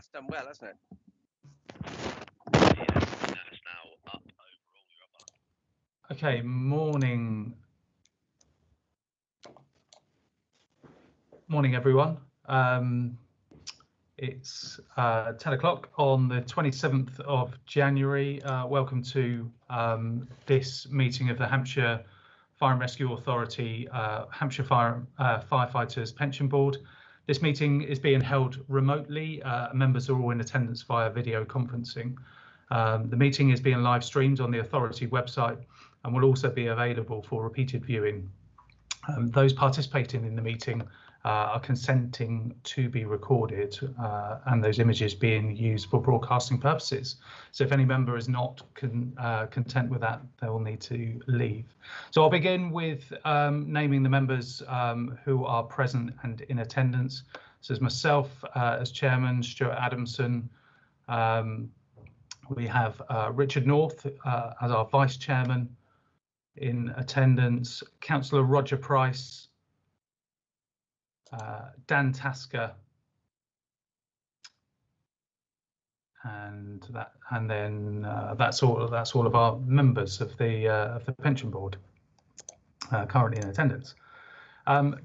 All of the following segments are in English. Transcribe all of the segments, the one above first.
That's done well, hasn't it? Yeah, it's now up overall. You're up. Okay, morning. Morning, everyone. It's 10 o'clock on the 27th of January. Welcome to this meeting of the Hampshire Fire and Rescue Authority, Hampshire Firefighters Pension Board. This meeting is being held remotely. Members are all in attendance via video conferencing. The meeting is being live streamed on the Authority website and will also be available for repeated viewing. Those participating in the meeting are consenting to be recorded and those images being used for broadcasting purposes. So if any member is not content with that, they will need to leave. So I'll begin with naming the members who are present and in attendance. So as myself as chairman, Stuart Adamson. We have Richard North as our vice chairman in attendance, Councillor Roger Price, Dan Tasker, and then that's all of our members of the pension board currently in attendance.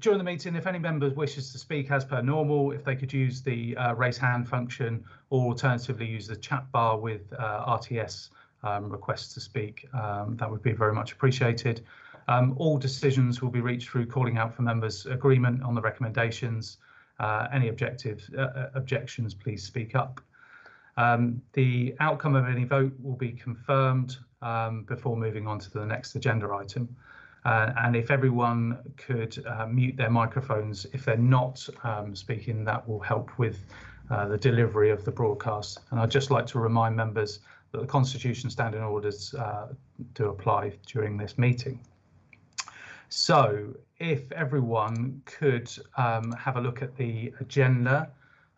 During the meeting, if any member wishes to speak as per normal, if they could use the raise hand function or alternatively use the chat bar with RTS requests to speak, that would be very much appreciated. All decisions will be reached through calling out for members' agreement on the recommendations. Any objections, please speak up. The outcome of any vote will be confirmed before moving on to the next agenda item. And if everyone could mute their microphones if they're not speaking, that will help with the delivery of the broadcast. And I'd just like to remind members that the Constitution standing orders do apply during this meeting. So if everyone could have a look at the agenda,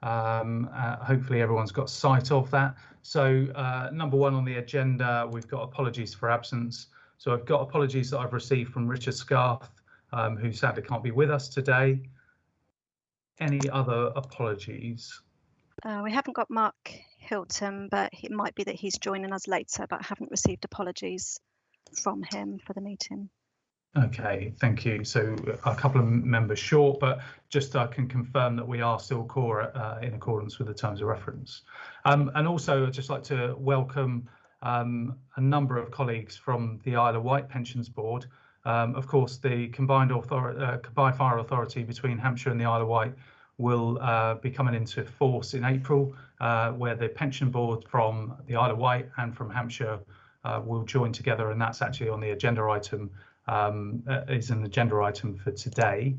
hopefully everyone's got sight of that. So number one on the agenda, we've got apologies for absence. So I've got apologies that I've received from Richard Scarth, who sadly can't be with us today. Any other apologies? We haven't got Mark Hilton, but it might be that he's joining us later, but I haven't received apologies from him for the meeting. Okay, thank you. So a couple of members short, but just I can confirm that we are still core in accordance with the terms of reference. And also I'd just like to welcome a number of colleagues from the Isle of Wight Pensions Board. Of course, the combined fire authority between Hampshire and the Isle of Wight will be coming into force in April, where the pension board from the Isle of Wight and from Hampshire will join together, and that's actually on the agenda item, is an agenda item for today.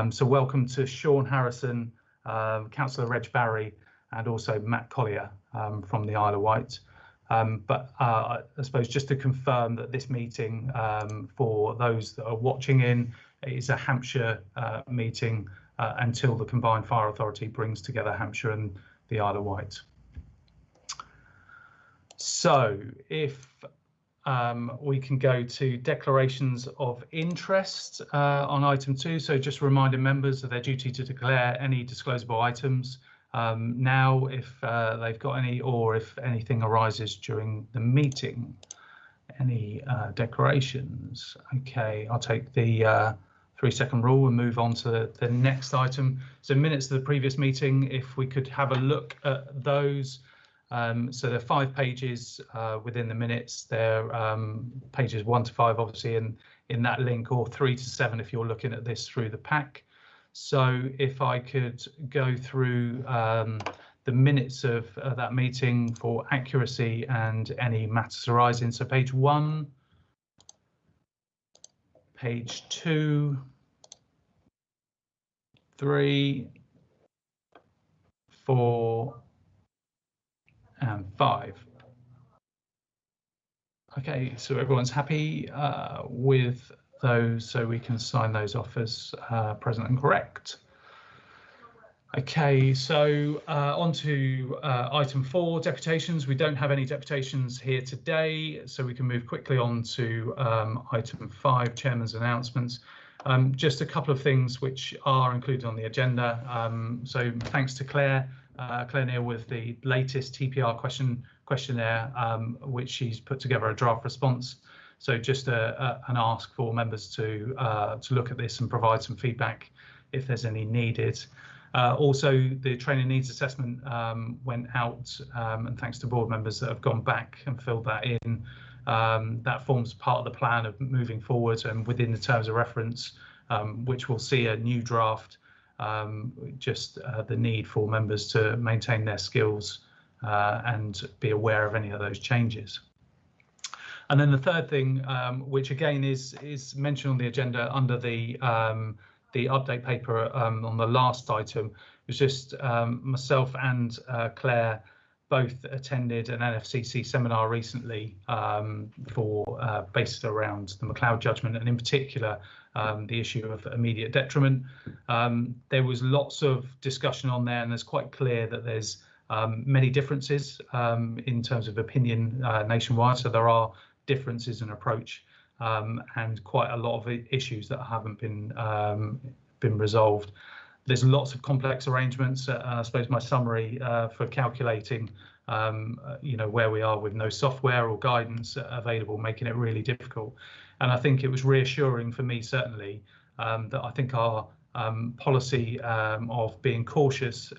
So welcome to Sean Harrison, Councillor Reg Barry, and also Matt Collier from the Isle of Wight. But I suppose just to confirm that this meeting, for those that are watching in, is a Hampshire meeting until the Combined Fire Authority brings together Hampshire and the Isle of Wight. So if we can go to declarations of interest on item 2. So just reminding members of their duty to declare any disclosable items now if they've got any, or if anything arises during the meeting. Any declarations? Okay, I'll take the 3-second rule and move on to the next item. So minutes of the previous meeting, if we could have a look at those. So there are 5 pages within the minutes. They're pages 1 to 5, obviously, in that link, or 3 to 7 if you're looking at this through the pack. So if I could go through the minutes of that meeting for accuracy and any matters arising. So page 1, page 2, 3, 4, and 5. Okay, so everyone's happy with those, so we can sign those off as present and correct. Okay, so on to item 4, deputations. We don't have any deputations here today, so we can move quickly on to item 5, chairman's announcements. Just a couple of things which are included on the agenda. So thanks to Claire Claire Neal with the latest TPR questionnaire, which she's put together a draft response. So just an ask for members to look at this and provide some feedback if there's any needed. Also, the training needs assessment went out, and thanks to board members that have gone back and filled that in. That forms part of the plan of moving forward and within the terms of reference, which will see a new draft, just the need for members to maintain their skills and be aware of any of those changes. And then the third thing, which again is mentioned on the agenda under the update paper on the last item, was just myself and Claire both attended an NFCC seminar recently for based around the McLeod judgment, and in particular the issue of immediate detriment. There was lots of discussion on there, and it's quite clear that there's many differences in terms of opinion nationwide. So there are differences in approach and quite a lot of issues that haven't been resolved. There's lots of complex arrangements. I suppose my summary for calculating, where we are with no software or guidance available, making it really difficult. And I think it was reassuring for me, certainly, that I think our policy of being cautious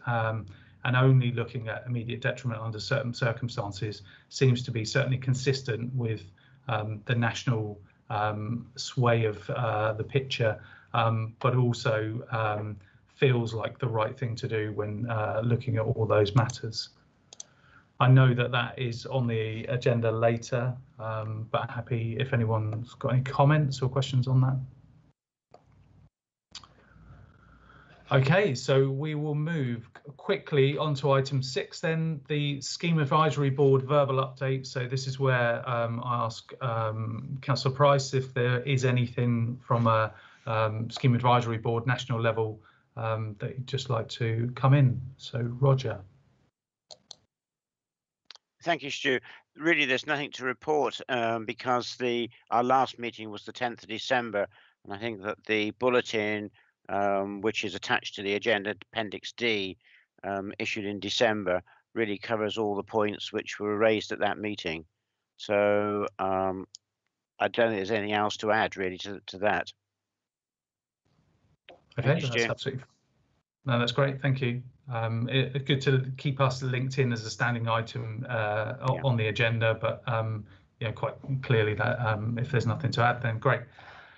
and only looking at immediate detriment under certain circumstances seems to be certainly consistent with the national sway of the picture, but also feels like the right thing to do when looking at all those matters. I know that is on the agenda later, but happy if anyone's got any comments or questions on that. Okay, so we will move quickly on to item 6 then, the Scheme Advisory Board verbal update. So this is where I ask Councillor Price if there is anything from a Scheme Advisory Board national level that you'd just like to come in. So Roger. Thank you, Stu. Really, there's nothing to report because our last meeting was the 10th of December, and I think that the bulletin, which is attached to the agenda, Appendix D, issued in December, really covers all the points which were raised at that meeting. So I don't think there's anything else to add really to that. Okay, that's absolutely. No, that's great. Thank you. It's good to keep us linked in as a standing item on the agenda, but quite clearly that if there's nothing to add, then great.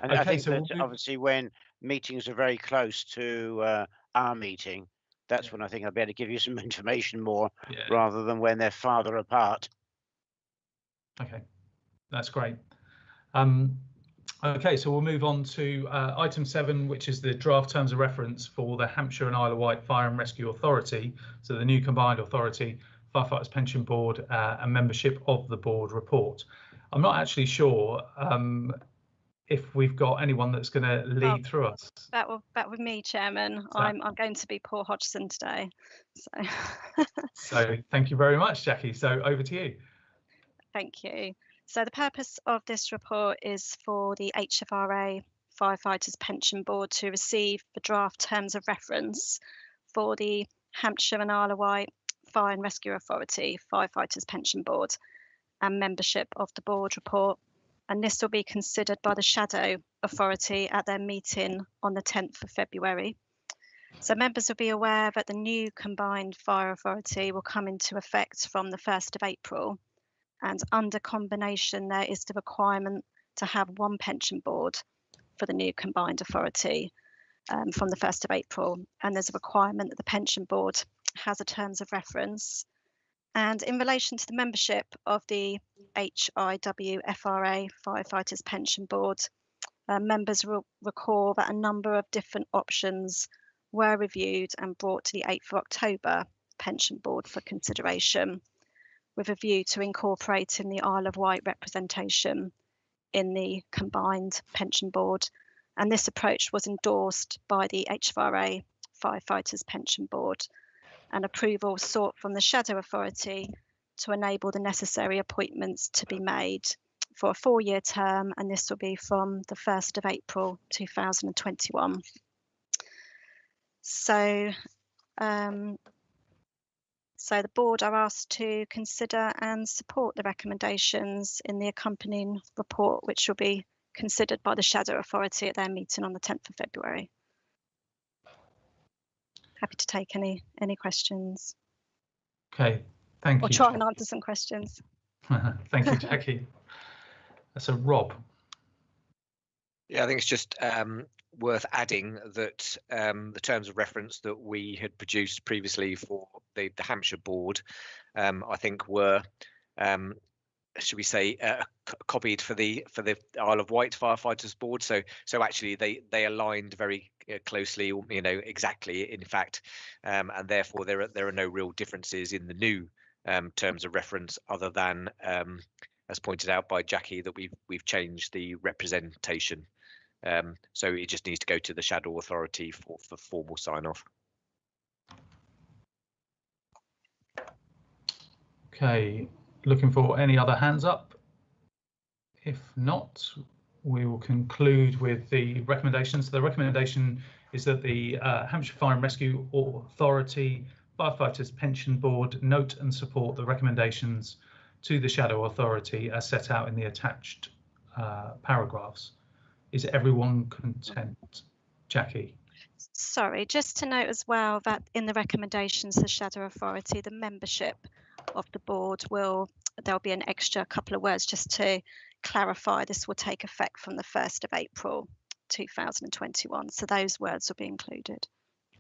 And okay, I think so that obviously when meetings are very close to our meeting, that's when I think I'll be able to give you some information more rather than when they're farther apart. Okay, that's great. Okay, so we'll move on to item 7, which is the draft terms of reference for the Hampshire and Isle of Wight Fire and Rescue Authority, so the new combined authority, Firefighters Pension Board, and membership of the board report. I'm not actually sure if we've got anyone that's going to lead through us. That with me, Chairman. I'm going to be Paul Hodgson today. So thank you very much, Jackie. So over to you. Thank you. So the purpose of this report is for the HFRA Firefighters Pension Board to receive the draft terms of reference for the Hampshire and Isle of Wight Fire and Rescue Authority Firefighters Pension Board and membership of the board report. And this will be considered by the Shadow Authority at their meeting on the 10th of February. So members will be aware that the new combined fire authority will come into effect from the 1st of April. And under combination, there is the requirement to have one pension board for the new combined authority from the 1st of April. And there's a requirement that the pension board has a terms of reference. And in relation to the membership of the HIWFRA Firefighters Pension Board, members will recall that a number of different options were reviewed and brought to the 8th of October Pension Board for consideration, with a view to incorporating the Isle of Wight representation in the combined pension board. And this approach was endorsed by the HFRA Firefighters Pension Board, and approval sought from the Shadow Authority to enable the necessary appointments to be made for a 4-year term, and this will be from the 1st of April 2021. So So the board are asked to consider and support the recommendations in the accompanying report, which will be considered by the Shadow Authority at their meeting on the 10th of February. Happy to take any questions. Okay, thank you. Or try and answer some questions. Thank you, Jackie. So Rob. Yeah, I think it's just worth adding that the terms of reference that we had produced previously for the Hampshire board, I think were, should we say, copied for the Isle of Wight Firefighters board. So actually they aligned very closely, you know, exactly, in fact, and therefore there are no real differences in the new terms of reference, other than, as pointed out by Jackie, that we've changed the representation. So it just needs to go to the Shadow Authority for formal sign-off. Okay, looking for any other hands up? If not, we will conclude with the recommendations. The recommendation is that the Hampshire Fire and Rescue Authority Firefighters Pension Board note and support the recommendations to the Shadow Authority as set out in the attached paragraphs. Is everyone content? Jackie? Sorry, just to note as well that in the recommendations to the Shadow Authority, the membership of the board there'll be an extra couple of words just to clarify this will take effect from the 1st of April 2021. So those words will be included.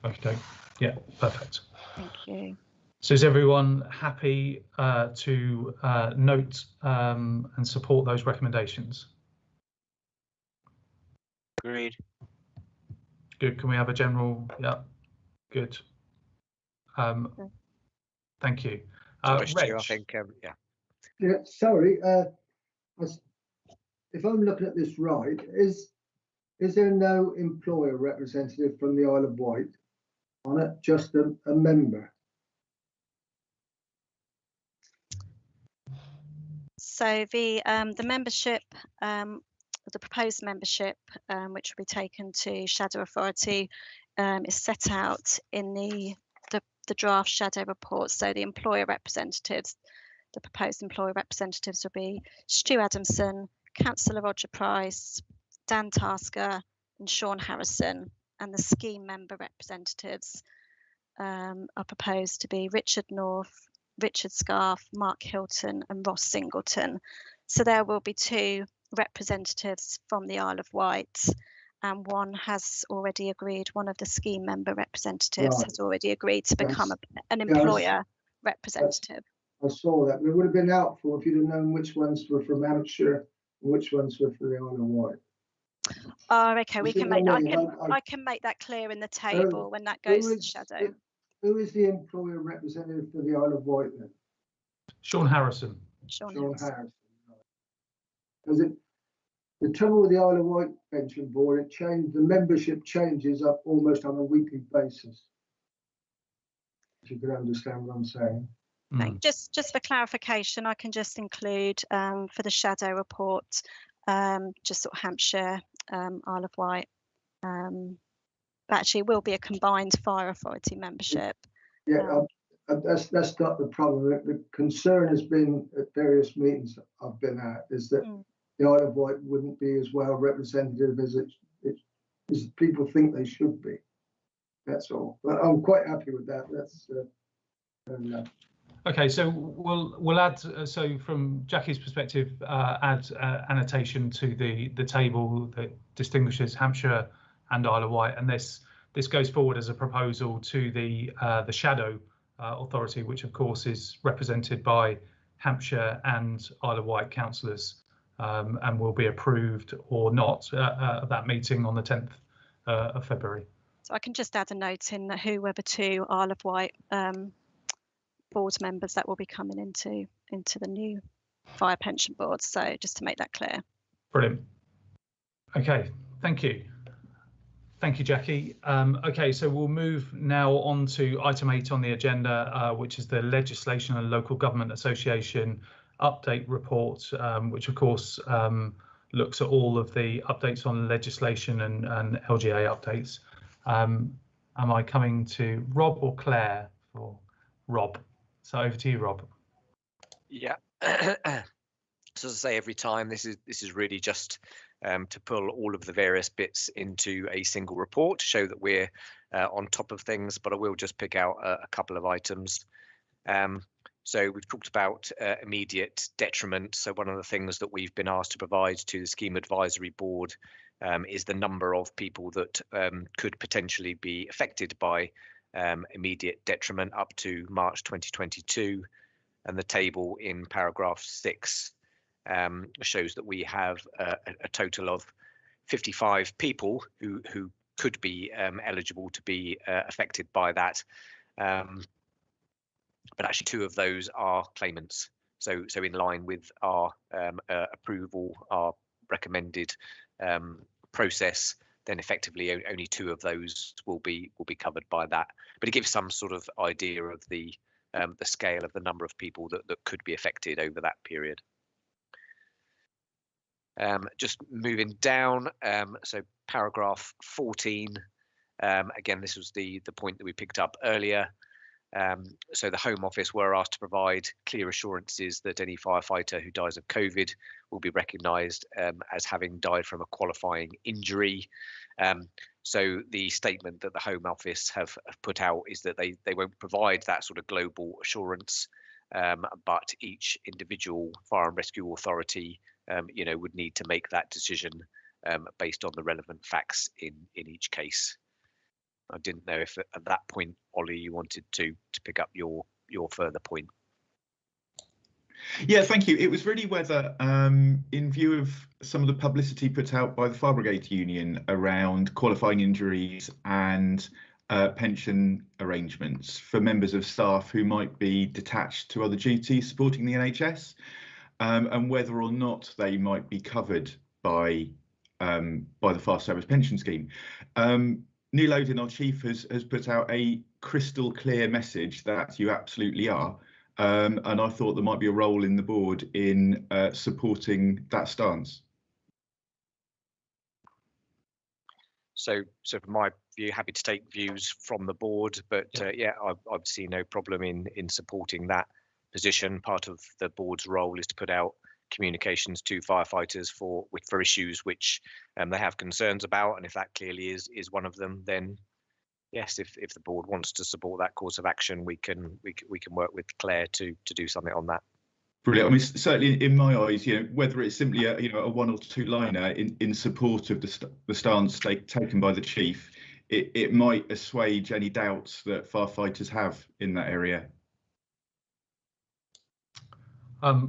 Okay, yeah, perfect. Thank you. So is everyone happy to note and support those recommendations? Agreed. Good. Can we have a general? Yeah. Good. Thank you. Sorry, Stu, Reg. I think, yeah. Yeah, sorry. If I'm looking at this right, is there no employer representative from the Isle of Wight on it? Just a member? So the membership, the proposed membership, which will be taken to Shadow Authority, is set out in the draft Shadow report. So the employer representatives, the proposed employer representatives will be Stu Adamson, Councillor Roger Price, Dan Tasker and Sean Harrison, and the scheme member representatives are proposed to be Richard North, Richard Scarf, Mark Hilton and Ross Singleton. So there will be 2 representatives from the Isle of Wight, and one has already agreed, one of the scheme member representatives has already agreed to become an employer representative. I saw that. It would have been helpful if you'd have known which ones were from Hampshire and which ones were from the Isle of Wight. Oh, okay, we can make I can make that clear in the table when that goes to the Shadow. Who is the employer representative for the Isle of Wight then? Sean Harrison. Sean Harrison. Because the trouble with the Isle of Wight Pension Board, the membership changes up almost on a weekly basis. If you can understand what I'm saying. Just for clarification, I can just include for the Shadow report, just sort of Hampshire, Isle of Wight. Actually, it will be a combined Fire Authority membership. Yeah, that's not the problem. The concern has been at various meetings I've been at is that the Isle of Wight wouldn't be as well representative as people think they should be. That's all. But I'm quite happy with that. That's Okay, so we'll add, so from Jackie's perspective, add annotation to the table that distinguishes Hampshire and Isle of Wight, and this goes forward as a proposal to the Shadow Authority, which of course is represented by Hampshire and Isle of Wight councillors, and will be approved or not at that meeting on the 10th of February. So I can just add a note in that who were the 2 Isle of Wight board members that will be coming into the new fire pension board. So just to make that clear. Brilliant. Okay, thank you. Thank you, Jackie. Okay, so we'll move now on to item 8 on the agenda, which is the Legislation and Local Government Association update report, which of course looks at all of the updates on legislation and LGA updates. Am I coming to Rob or Claire for Rob? So over to you, Rob. Yeah. So as I say every time, this is really just to pull all of the various bits into a single report to show that we're on top of things. But I will just pick out a couple of items. So we've talked about immediate detriment. So one of the things that we've been asked to provide to the Scheme Advisory Board is the number of people that could potentially be affected by immediate detriment up to March 2022. And the table in paragraph 6 shows that we have a total of 55 people who could be eligible to be affected by that. But actually 2 of those are claimants. So in line with our approval, our recommended process, then effectively only 2 of those will be covered by that. But it gives some sort of idea of the scale of the number of people that could be affected over that period. Just moving down, so paragraph 14, again, this was the point that we picked up earlier. So the Home Office were asked to provide clear assurances that any firefighter who dies of COVID will be recognised as having died from a qualifying injury. So the statement that the Home Office have put out is that they won't provide that sort of global assurance, but each individual fire and rescue authority, would need to make that decision based on the relevant facts in each case. I didn't know if at that point, Ollie, you wanted to pick up your further point. Yeah, thank you. It was really whether, in view of some of the publicity put out by the Fire Brigade Union around qualifying injuries and pension arrangements for members of staff who might be detached to other duties supporting the NHS, and whether or not they might be covered by the Fire Service Pension Scheme. Neil Odin, our chief, has put out a crystal clear message that you absolutely are. And I thought there might be a role in the board in supporting that stance. So from my view, happy to take views from the board, but yeah, I see no problem in supporting that position. Part of the board's role is to put out communications to firefighters for issues which they have concerns about, and if that clearly is one of them, then yes, if the board wants to support that course of action, we can work with Claire to do something on that. Brilliant. I mean, certainly in my eyes, whether it's simply a 1 or 2 liner in support of the stance taken by the chief, it might assuage any doubts that firefighters have in that area.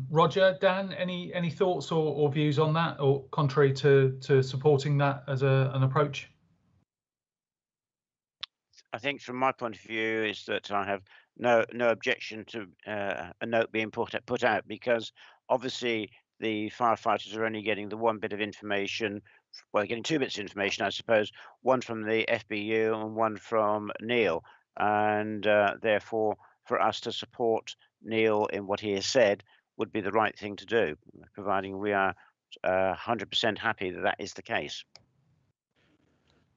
Roger, Dan, any thoughts or views on that, or contrary to supporting that as an approach? I think from my point of view is that I have no objection to a note being put out, because obviously the firefighters are only getting the 1 bit of information. Well, they're getting 2 bits of information, I suppose, one from the FBU and one from Neil, and therefore for us to support Neil in what he has said would be the right thing to do, providing we are 100% happy that that is the case.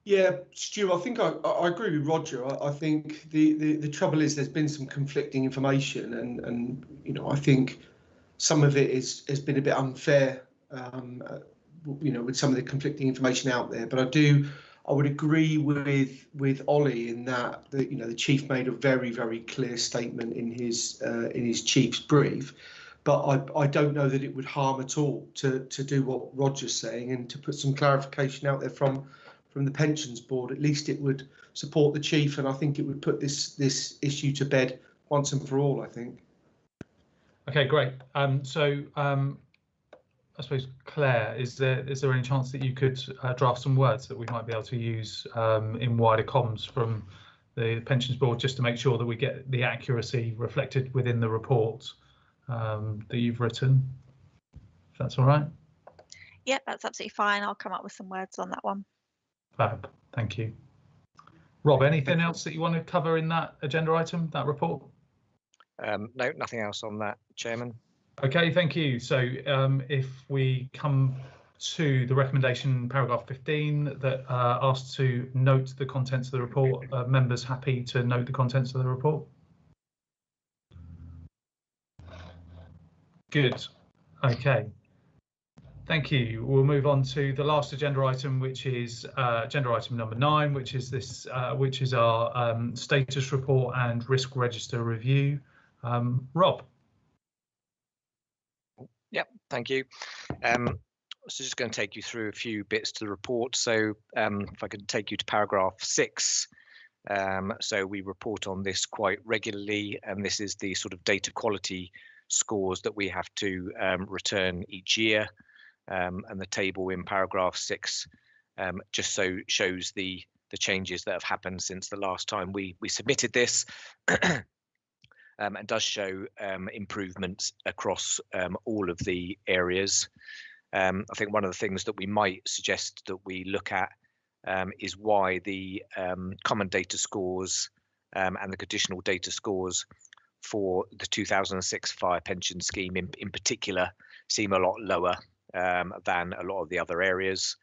Yeah, Stu, I think I agree with Roger. I think the trouble is there's been some conflicting information, and I think some of it has been a bit unfair, with some of the conflicting information out there. But I would agree with Ollie in that the chief made a very, very clear statement in his chief's brief. But I don't know that it would harm at all to do what Roger's saying and to put some clarification out there from the pensions board. At least it would support the chief, and I think it would put this issue to bed once and for all, I think. Okay, great. So I suppose, Claire, is there any chance that you could draft some words that we might be able to use in wider comms from the pensions board, just to make sure that we get the accuracy reflected within the report that you've written, if that's all right? Yeah, that's absolutely fine. I'll come up with some words on that one. Fab, thank you. Rob, anything else that you want to cover in that agenda item, that report? No, nothing else on that, Chairman. Okay, thank you. So if we come to the recommendation, paragraph 15, that asks to note the contents of the report, members happy to note the contents of the report? Good. Okay. Thank you. We'll move on to the last agenda item, which is agenda item number 9, which is this, which is our status report and risk register review. Rob. Yep, thank you. So just going to take you through a few bits to the report. So if I can take you to paragraph 6. So we report on this quite regularly, and this is the sort of data quality scores that we have to return each year. And the table in paragraph 6 just so shows the changes that have happened since the last time we submitted this. And does show improvements across all of the areas. I think one of the things that we might suggest that we look at is why the common data scores and the conditional data scores for the 2006 fire pension scheme in particular seem a lot lower than a lot of the other areas.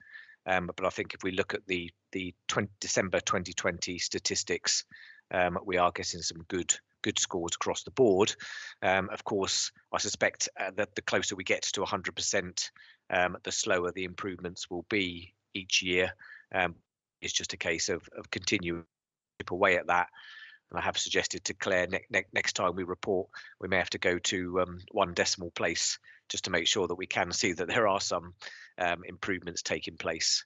But I think if we look at the December 2020 statistics, we are getting some good scores across the board. Of course, I suspect that the closer we get to 100%, the slower the improvements will be each year. It's just a case of continuing to chip away at that. And I have suggested to Claire next time we report, we may have to go to 1 decimal place just to make sure that we can see that there are some improvements taking place.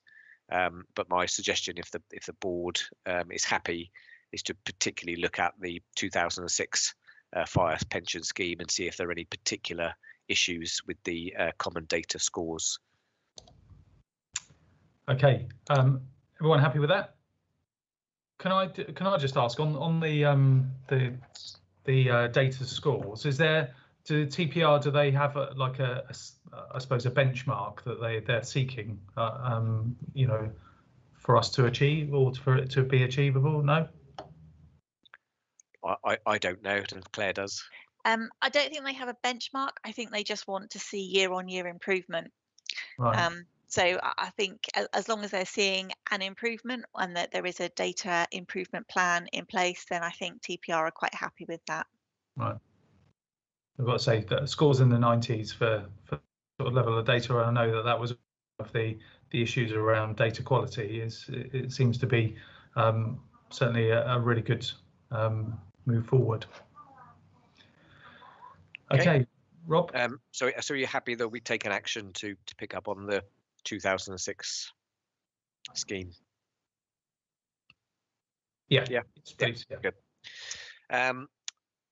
But my suggestion, if the board is happy, is to particularly look at the 2006 fire pension scheme and see if there are any particular issues with the common data scores. Okay, everyone happy with that? Can I just ask on the data scores? Is there, do TPR, do they have I suppose a benchmark that they're seeking, you know, for us to achieve or for it to be achievable? No. I don't know. Claire does. I don't think they have a benchmark. I think they just want to see year-on-year improvement. Right. So I think as long as they're seeing an improvement and that there is a data improvement plan in place, then I think TPR are quite happy with that. Right. I've got to say that scores in the 90s for sort of level of data. I know that was one of the issues around data quality. It seems to be certainly a really good move forward. Okay, Rob. So you're happy that we've taken action to pick up on the 2006 scheme? Yeah. Please. Yeah. Good.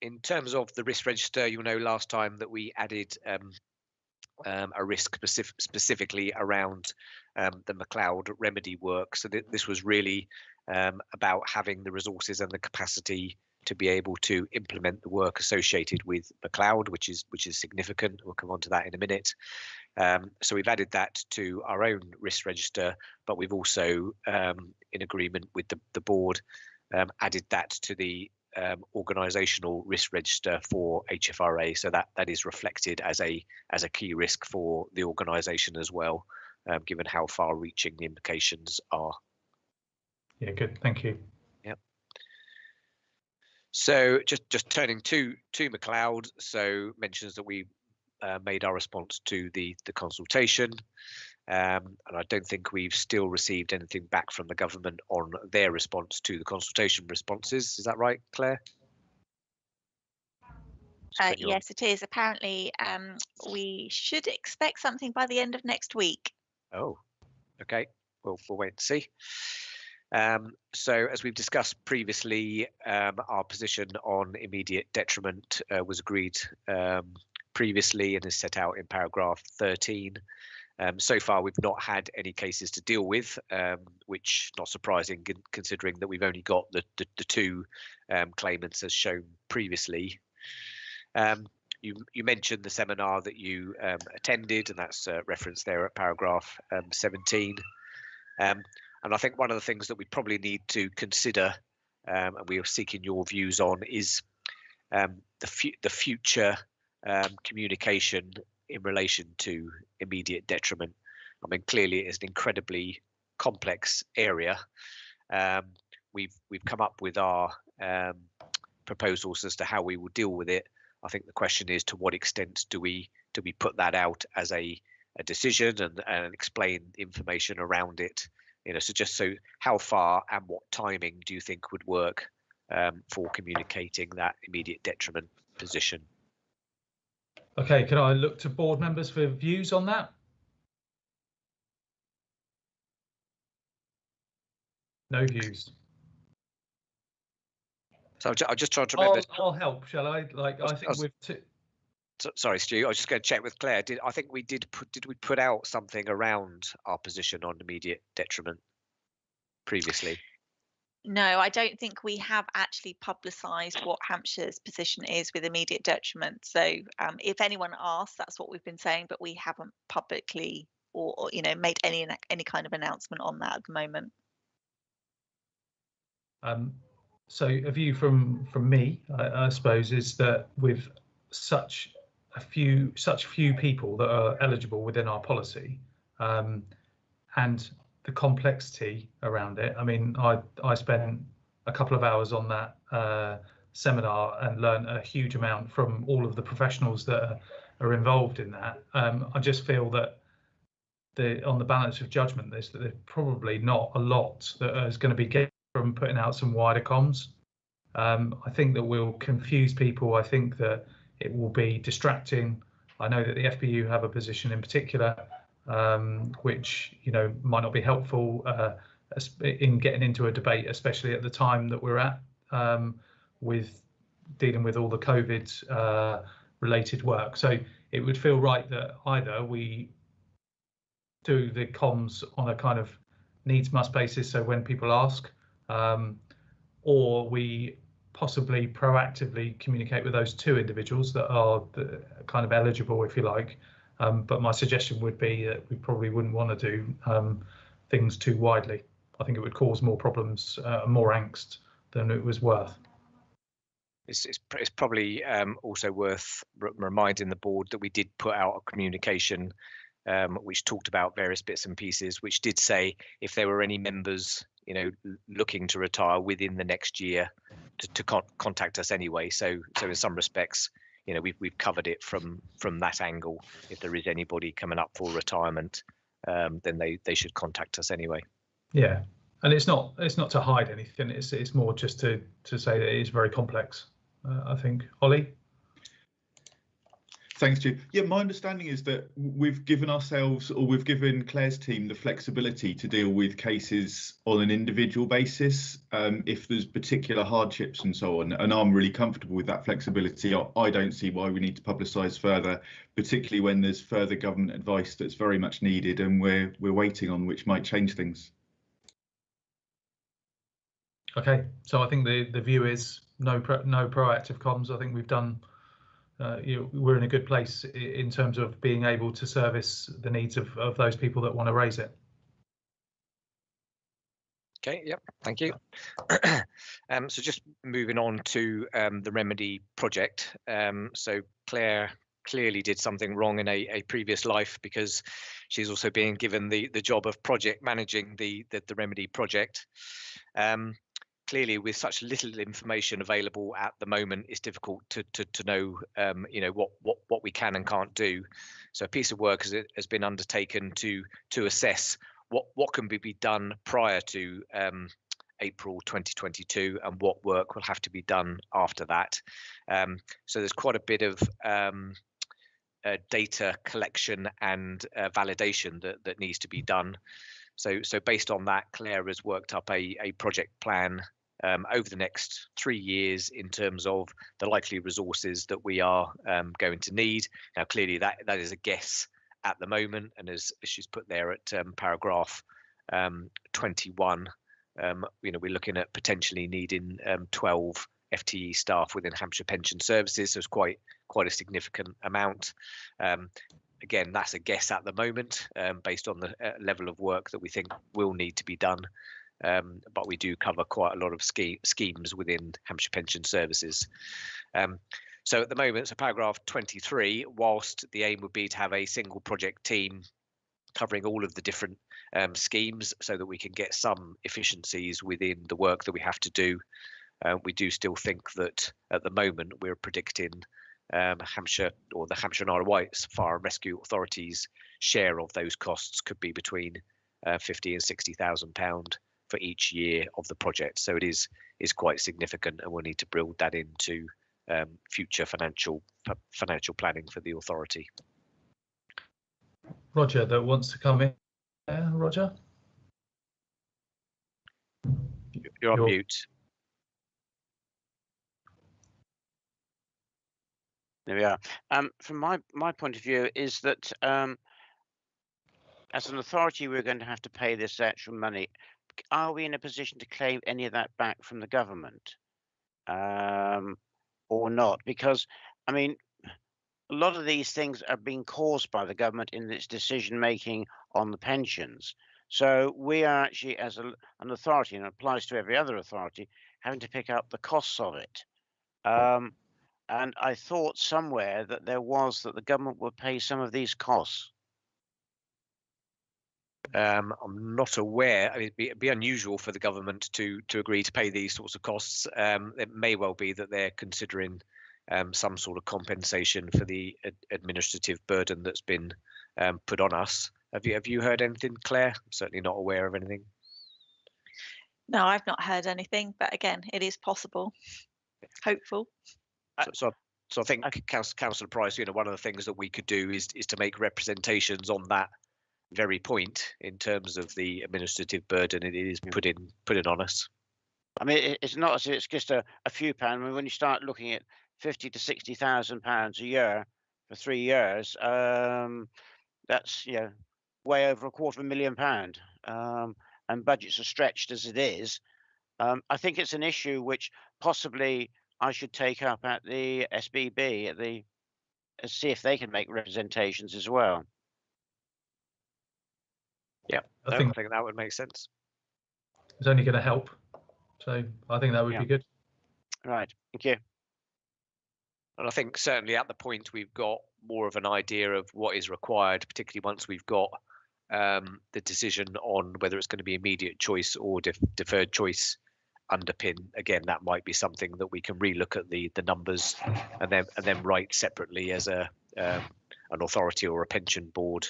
In terms of the risk register, you'll know last time that we added a risk specifically around the McLeod remedy work. So this was really about having the resources and the capacity to be able to implement the work associated with McLeod, which is significant. We'll come on to that in a minute. So we've added that to our own risk register, but we've also, in agreement with the board, added that to the organisational risk register for HFRA. So that is reflected as a key risk for the organisation as well, given how far-reaching the implications are. Yeah, good. Thank you. Yep. So just turning to McLeod, so mentions that we made our response to the consultation, and I don't think we've still received anything back from the government on their response to the consultation responses. Is that right, Claire? Yes, it is. Apparently, we should expect something by the end of next week. Oh, okay. We'll wait and see. So as we've discussed previously, our position on immediate detriment was agreed previously and is set out in paragraph 13. So far, we've not had any cases to deal with, which not surprising considering that we've only got the 2 claimants as shown previously. You mentioned the seminar that you attended, and that's referenced there at paragraph 17. And I think one of the things that we probably need to consider, and we are seeking your views on, is the future communication in relation to immediate detriment. I mean, clearly it's an incredibly complex area. We've come up with our proposals as to how we will deal with it, I think the question is, to what extent do we put that out as a decision and explain information around it? So just how far and what timing do you think would work for communicating that immediate detriment position? Okay, can I look to board members for views on that? No views. So I'm just trying to remember. I'll help, shall I? I think Sorry, Stu. I was just going to check with Claire. Did we put out something around our position on immediate detriment previously? No, I don't think we have actually publicised what Hampshire's position is with immediate detriment. So if anyone asks, that's what we've been saying, but we haven't publicly or made any kind of announcement on that at the moment. So a view from me, I suppose, is that with such few people that are eligible within our policy, and the complexity around it. I mean, I spent a couple of hours on that seminar and learned a huge amount from all of the professionals that are involved in that. I just feel that on the balance of judgment, there's probably not a lot that is going to be gained from putting out some wider comms. I think that will confuse people. I think that it will be distracting. I know that the FBU have a position in particular, which might not be helpful in getting into a debate, especially at the time that we're at, with dealing with all the COVID related work. So it would feel right that either we do the comms on a kind of needs must basis, so when people ask, or we possibly proactively communicate with those two individuals that are kind of eligible, if you like. But my suggestion would be that we probably wouldn't want to do things too widely. I think it would cause more problems, more angst than it was worth. It's probably also worth reminding the board that we did put out a communication which talked about various bits and pieces, which did say if there were any members looking to retire within the next year to contact us anyway. So in some respects, we've covered it from that angle. If there is anybody coming up for retirement, then they should contact us anyway. Yeah, and it's not to hide anything. It's more just to say that it is very complex. I think. Ollie. Thanks, Stu. Yeah, my understanding is that we've given Claire's team the flexibility to deal with cases on an individual basis if there's particular hardships and so on. And I'm really comfortable with that flexibility. I don't see why we need to publicise further, particularly when there's further government advice that's very much needed and we're waiting on, which might change things. Okay, so I think the view is no proactive comms. I think we've done. We're in a good place in terms of being able to service the needs of those people that want to raise it. Okay, yep, thank you. So just moving on to the remedy project. So Claire clearly did something wrong in a previous life, because she's also being given the job of project managing the remedy project. Clearly, with such little information available at the moment, it's difficult to know, what we can and can't do. So a piece of work has been undertaken to assess what can be done prior to April 2022 and what work will have to be done after that. So there's quite a bit of data collection and validation that needs to be done. So based on that, Claire has worked up a project plan over the next 3 years in terms of the likely resources that we are going to need. Now, clearly that is a guess at the moment, and as she's put there at paragraph 21, we're looking at potentially needing 12 FTE staff within Hampshire Pension Services, so it's quite a significant amount. Again, that's a guess at the moment, based on the level of work that we think will need to be done. But we do cover quite a lot of schemes within Hampshire Pension Services. So at the moment, so paragraph 23, whilst the aim would be to have a single project team covering all of the different schemes so that we can get some efficiencies within the work that we have to do, we do still think that at the moment we're predicting Hampshire or the Hampshire and Isle of Wight Fire and Rescue Authority's share of those costs could be between 50 and 60,000 pound for each year of the project. So it is quite significant, and we'll need to build that into future financial planning for the authority. Roger, that wants to come in. Roger, you're on mute. There we are. From my point of view is that as an authority, we're going to have to pay this actual money. Are we in a position to claim any of that back from the government or not? Because, I mean, a lot of these things are being caused by the government in its decision making on the pensions. So we are actually, as an authority, and it applies to every other authority, having to pick up the costs of it. And I thought somewhere that that the government would pay some of these costs. I'm not aware. I mean, it'd be unusual for the government to agree to pay these sorts of costs. It may well be that they're considering some sort of compensation for the administrative burden that's been put on us. Have you heard anything, Claire? I'm certainly not aware of anything. No, I've not heard anything, but again, it is possible. Hopeful. So I think, Councillor Price, one of the things that we could do is to make representations on that very point in terms of the administrative burden it is put in on us. I mean, it's not as if it's just a few pounds. I mean, when you start looking at 50 to 60,000 pounds a year for 3 years, that's way over £250,000, and budgets are stretched as it is. I think it's an issue which possibly I should take up at the SBB see if they can make representations as well. Yeah, I think that would make sense. It's only going to help, so I think that would be good. Right, thank you. And I think certainly at the point we've got more of an idea of what is required, particularly once we've got the decision on whether it's going to be immediate choice or deferred choice underpin. Again, that might be something that we can relook at the numbers and then write separately as an authority or a pension board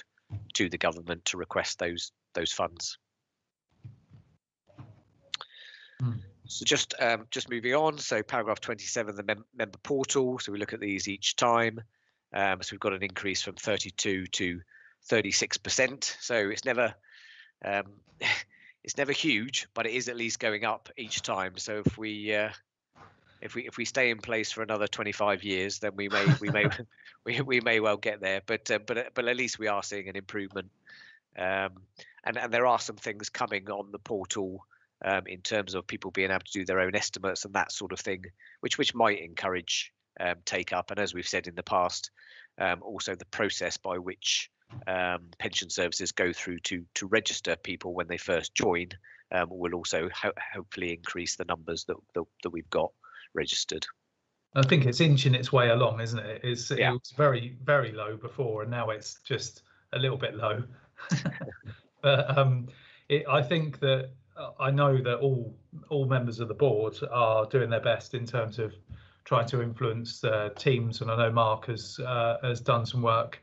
to the government to request those funds. So just moving on. So paragraph 27, the member portal. So we look at these each time. So we've got an increase from 32 to 36%. So it's never huge, but it is at least going up each time. So if we stay in place for another 25 years, then we may well get there. But at least we are seeing an improvement. And there are some things coming on the portal in terms of people being able to do their own estimates and that sort of thing, which might encourage take up. And as we've said in the past, also the process by which pension services go through to register people when they first join will also hopefully increase the numbers that we've got registered. I think it's inching its way along, isn't it? It was very, very low before, and now it's just a little bit low. But I think that I know that all members of the board are doing their best in terms of trying to influence teams, and I know Mark has done some work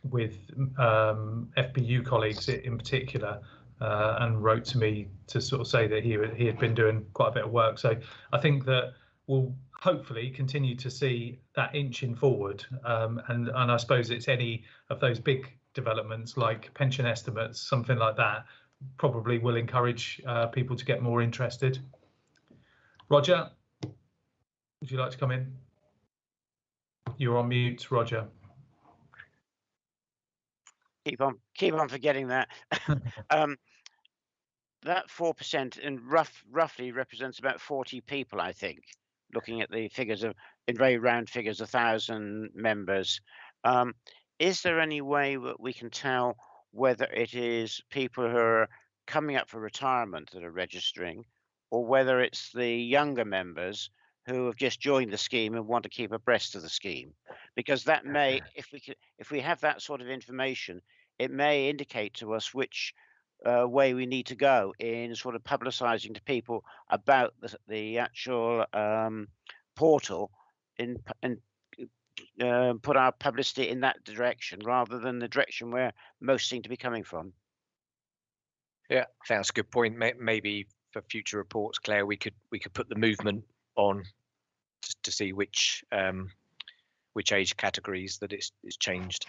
with FPU colleagues in particular, and wrote to me to sort of say that he had been doing quite a bit of work. So I think that we'll hopefully continue to see that inching forward, and I suppose it's any of those big developments like pension estimates, something like that, probably will encourage people to get more interested. Roger, would you like to come in? You're on mute, Roger. Keep on forgetting that. That 4% in roughly represents about 40 people, I think, looking at the figures in very round figures, 1,000 members. Is there any way that we can tell whether it is people who are coming up for retirement that are registering, or whether it's the younger members who have just joined the scheme and want to keep abreast of the scheme? Because that may, if we have that sort of information, it may indicate to us which way we need to go in sort of publicising to people about the actual portal, in put our publicity in that direction rather than the direction where most seem to be coming from. Yeah, I think that's a good point. Maybe for future reports, Claire, we could put the movement on to see which age categories that it's changed.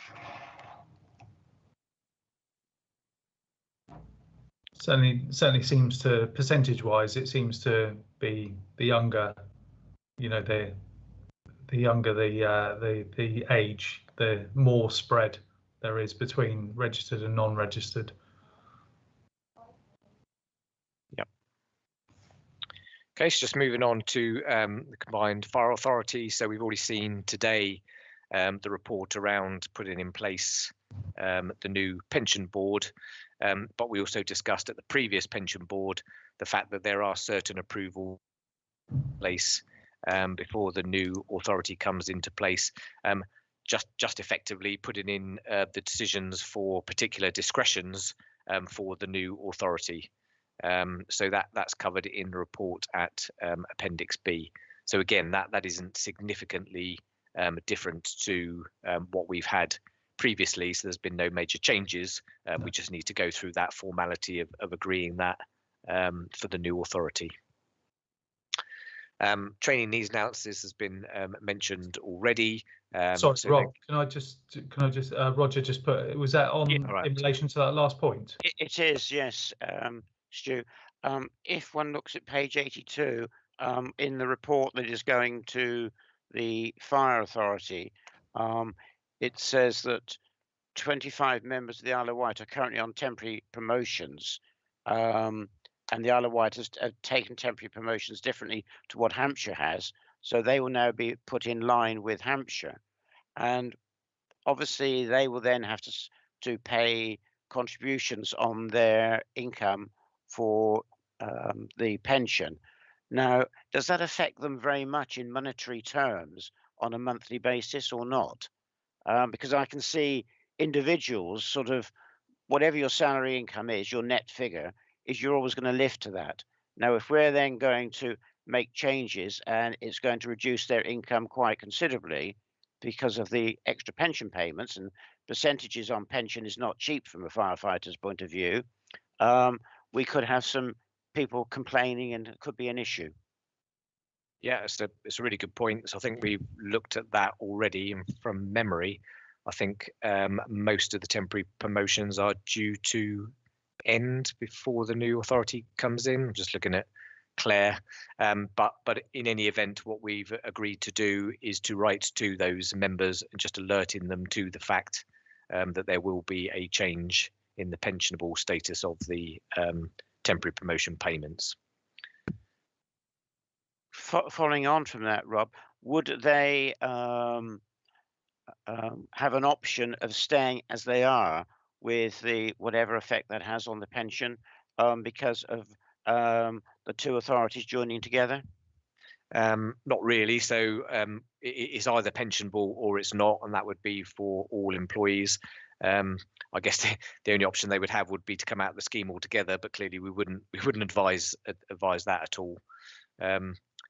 Certainly seems to, percentage-wise, it seems to be the younger, you know, the younger the age, the more spread there is between registered and non-registered. Yep. Okay, so just moving on to the combined fire authority. So we've already seen today the report around putting in place the new pension board, but we also discussed at the previous pension board the fact that there are certain approval in place before the new authority comes into place. Just effectively putting in the decisions for particular discretions for the new authority. So that's covered in the report at Appendix B. So again, that isn't significantly different to what we've had previously. So there's been no major changes. We just need to go through that formality of agreeing that for the new authority. Training needs analysis has been mentioned already. Sorry, so Rob, can I just Roger just put, was that on in relation to that last point? It is, yes, Stu. If one looks at page 82 in the report that is going to the fire authority, it says that 25 members of the Isle of Wight are currently on temporary promotions. And the Isle of Wight has taken temporary promotions differently to what Hampshire has. So they will now be put in line with Hampshire. And obviously they will then have to pay contributions on their income for the pension. Now, does that affect them very much in monetary terms on a monthly basis or not? Because I can see individuals sort of, whatever your salary income is, your net figure, is you're always going to live to that. Now, if we're then going to make changes and it's going to reduce their income quite considerably because of the extra pension payments, and percentages on pension is not cheap from a firefighter's point of view, we could have some people complaining and it could be an issue. Yeah, it's a really good point. So I think we've looked at that already, and from memory, I think most of the temporary promotions are due to end before the new authority comes in. I'm just looking at Claire, but in any event, what we've agreed to do is to write to those members and just alerting them to the fact that there will be a change in the pensionable status of the temporary promotion payments. Following on from that, Rob, would they have an option of staying as they are with the whatever effect that has on the pension because of the two authorities joining together? Not really. So it's either pensionable or it's not, and that would be for all employees. I guess the only option they would have would be to come out of the scheme altogether, but clearly we wouldn't advise that at all.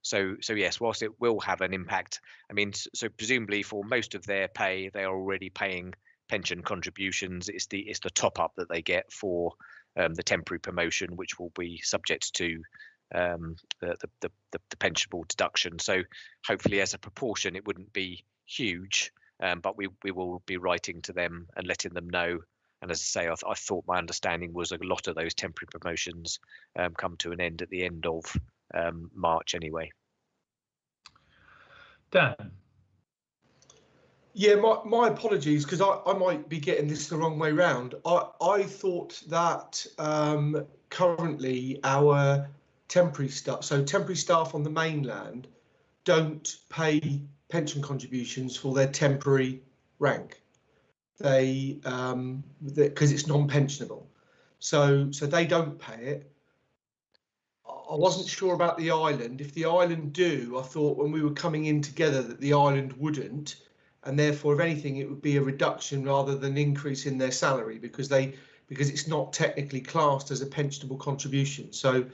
So yes, whilst it will have an impact, I mean, so presumably for most of their pay, they are already paying pension contributions. It's the top up that they get for the temporary promotion, which will be subject to the pensionable deduction. So hopefully, as a proportion, it wouldn't be huge, but we will be writing to them and letting them know. And as I say, I thought my understanding was a lot of those temporary promotions come to an end at the end of March anyway. Dan. Yeah, my apologies, because I might be getting this the wrong way round. I thought that currently our temporary staff on the mainland don't pay pension contributions for their temporary rank. They because it's non-pensionable, so they don't pay it. I wasn't sure about the island. If the island do, I thought when we were coming in together that the island wouldn't, and therefore, if anything, it would be a reduction rather than increase in their salary because it's not technically classed as a pensionable contribution. So,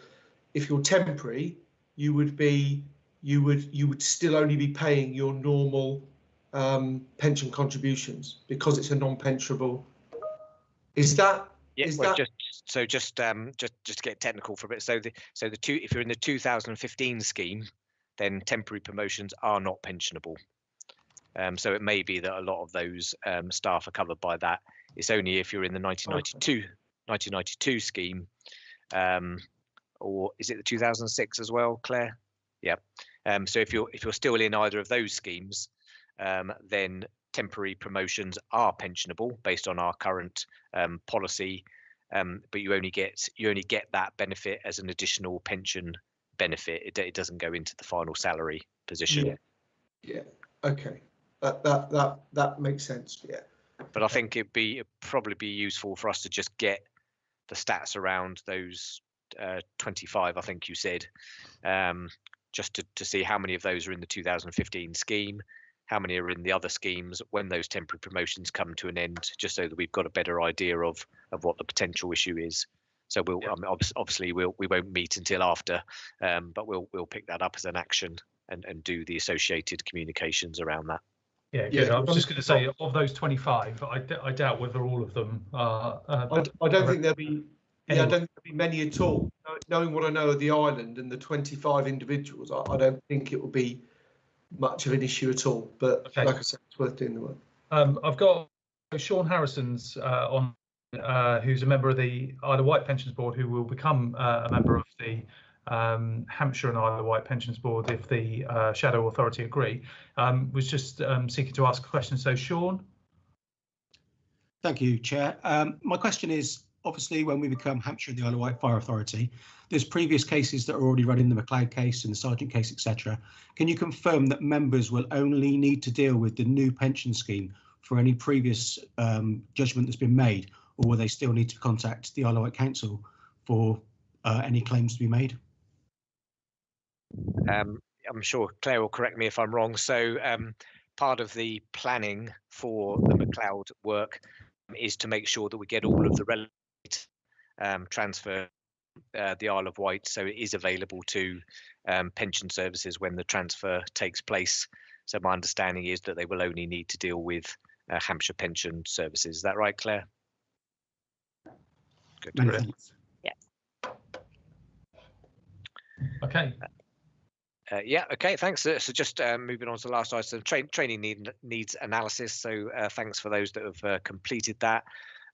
if you're temporary, you would still only be paying your normal pension contributions because it's a non-pensionable. Is that? Yeah, is well, that? just to get technical for a bit. So if you're in the 2015 scheme, then temporary promotions are not pensionable. So it may be that a lot of those staff are covered by that. It's only if you're in the 1992 scheme, or is it the 2006 as well, Claire? Yeah. So if you're still in either of those schemes, then temporary promotions are pensionable based on our current policy, but you only get that benefit as an additional pension benefit. It doesn't go into the final salary position. Yeah. Okay. That makes sense. Yeah. But I think it'd probably be useful for us to just get the stats around those 25. I think you said, just to see how many of those are in the 2015 scheme, how many are in the other schemes when those temporary promotions come to an end, just so that we've got a better idea of what the potential issue is. So obviously we won't meet until after, but we'll pick that up as an action and do the associated communications around that. Yeah, good. I was just going to say, of those 25, I doubt whether all of them are. I don't think there'll be. Yeah, I don't think there'll be many at all. Knowing what I know of the island and the 25 individuals, I don't think it will be much of an issue at all. But okay, like I said, it's worth doing the work. I've got Sean Harrison's on, who's a member of the Isle of Wight Pensions Board, who will become a member of the Hampshire and Isle of Wight Pensions Board if the Shadow Authority agree. Was just seeking to ask a question. So, Sean. Thank you, Chair. My question is, obviously, when we become Hampshire and the Isle of Wight Fire Authority, there's previous cases that are already running, the McLeod case and the Sargent case, etc. Can you confirm that members will only need to deal with the new pension scheme for any previous judgment that's been made, or will they still need to contact the Isle of Wight Council for any claims to be made? I'm sure Claire will correct me if I'm wrong. So part of the planning for the McLeod work is to make sure that we get all of the relevant transfer the Isle of Wight, so it is available to pension services when the transfer takes place. So my understanding is that they will only need to deal with Hampshire pension services. Is that right, Claire? Good. Many thanks. Yeah. Okay. Yeah, okay, thanks. So just moving on to the last item, training needs analysis. So thanks for those that have completed that.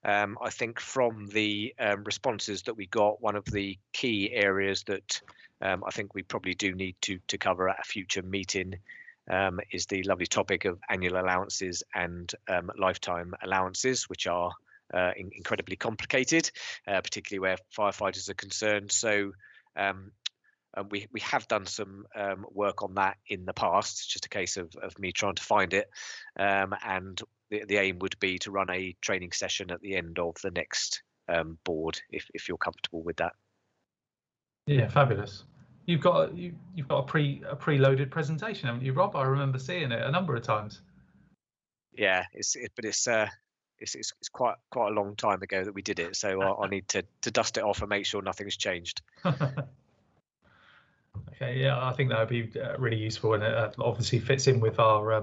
I think from the responses that we got, one of the key areas that I think we probably do need to cover at a future meeting is the lovely topic of annual allowances and lifetime allowances, which are incredibly complicated, particularly where firefighters are concerned. So we have done some work on that in the past. It's just a case of me trying to find it, and the aim would be to run a training session at the end of the next board, if you're comfortable with that. Yeah, fabulous. You've got a preloaded presentation, haven't you, Rob? I remember seeing it a number of times. Yeah, it's quite a long time ago that we did it, so I need to dust it off and make sure nothing's changed. Okay, yeah, I think that would be really useful, and it obviously fits in with our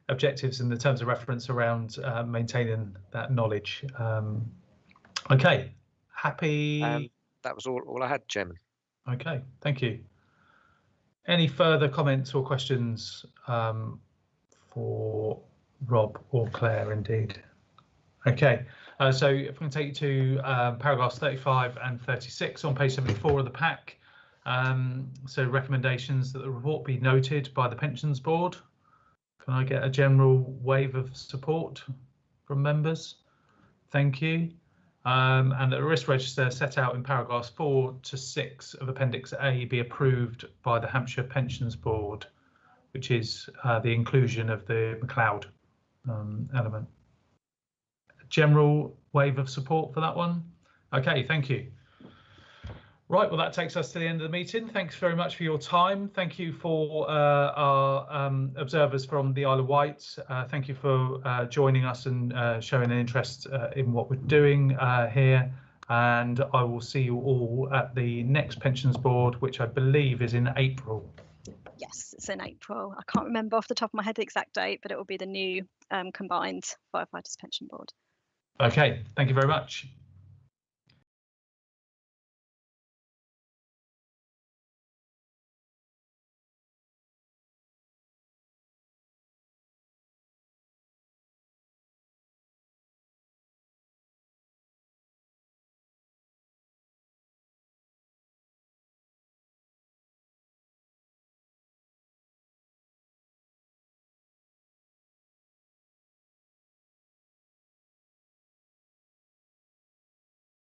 objectives in the terms of reference around maintaining that knowledge. Okay, happy. That was all I had, Chairman. Okay, thank you. Any further comments or questions for Rob or Claire, indeed? Okay, so if we can take you to paragraphs 35 and 36 on page 74 of the pack. So recommendations that the report be noted by the Pensions Board. Can I get a general wave of support from members? Thank you. And that the risk register set out in paragraphs 4 to 6 of Appendix A be approved by the Hampshire Pensions Board, which is the inclusion of the McLeod element. General wave of support for that one? Okay, thank you. Right, well, that takes us to the end of the meeting. Thanks very much for your time. Thank you for our observers from the Isle of Wight. Thank you for joining us and showing an interest in what we're doing here. And I will see you all at the next Pensions Board, which I believe is in April. Yes, it's in April. I can't remember off the top of my head the exact date, but it will be the new combined Firefighters Pension Board. Okay, thank you very much.